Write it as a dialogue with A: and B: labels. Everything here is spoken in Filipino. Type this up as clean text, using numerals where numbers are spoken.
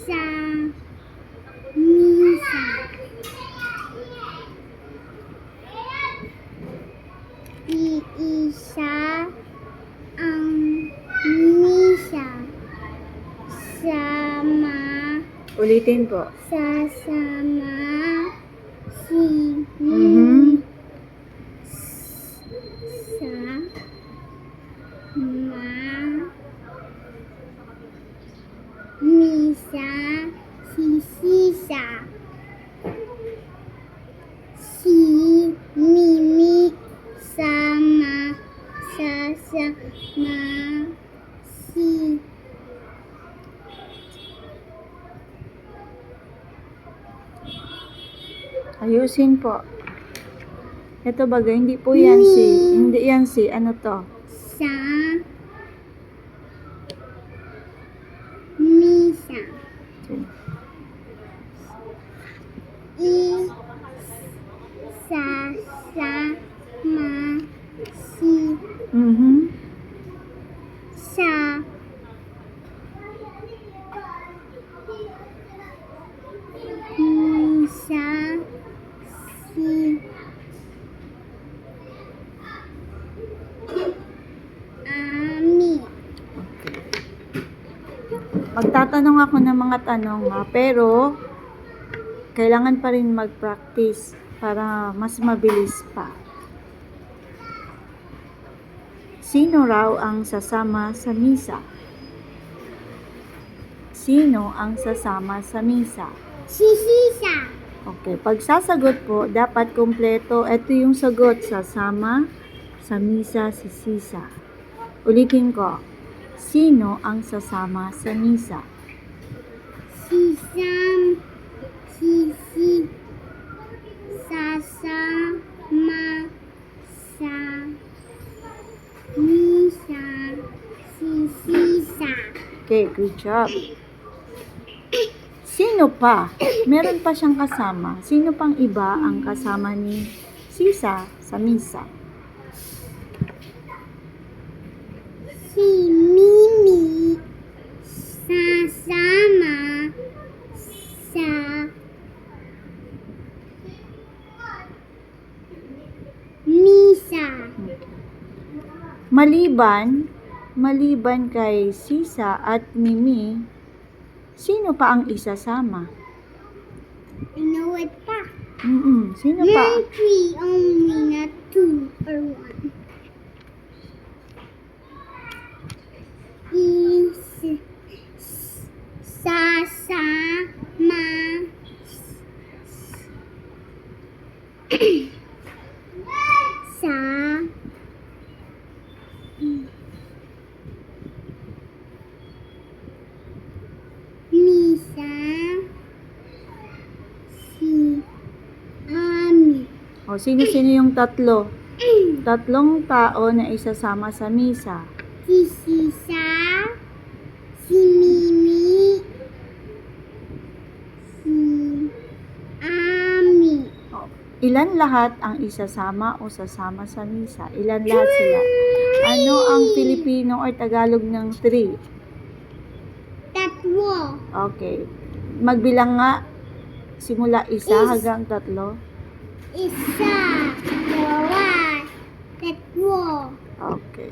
A: sa misa. Iisa ang misa. Sama.
B: Ulitin po.
A: Sasama si misa si Sisa. Si Mimi sama sasama si
B: Ayusin po. Ito bagay, hindi po yan si. Hindi yan si. Ano to?
A: sa misa. Sasama si sa misa si Ami.
B: Magtatanong ako ng mga tanong pero kailangan pa rin mag-practice para mas mabilis pa. Sino raw ang sasama sa misa? Sino ang sasama sa misa?
A: Si Sisa.
B: Okay, pag sasagot po, dapat kumpleto. Ito yung sagot, sasama sa misa si Sisa. Ulitin ko, sino ang sasama sa misa?
A: Sasama sa misa si Sisa.
B: Okay, good job. Sino pa? Meron pa siyang kasama. Sino pang iba ang kasama ni Sisa sa misa?
A: Si Mimi sasama sa misa.
B: Maliban kay Sisa at Mimi, sino pa ang isasama?
A: I know it pa.
B: Sino pa?
A: Not 3 only, not 2 or 1. Sasama sa misa si Ami.
B: O, sino-sino yung tatlo? Tatlong tao na isasama sa misa.
A: Si Sisa, si Mimi, si Ami.
B: O, ilan lahat ang isasama o sasama sa misa? Ilan lahat sila? Ano ang Filipino or Tagalog ng 3?
A: Tatlo.
B: Okay. Magbilang nga. Simula 1 hanggang 3.
A: Isa, dalawa, tatlo.
B: Okay.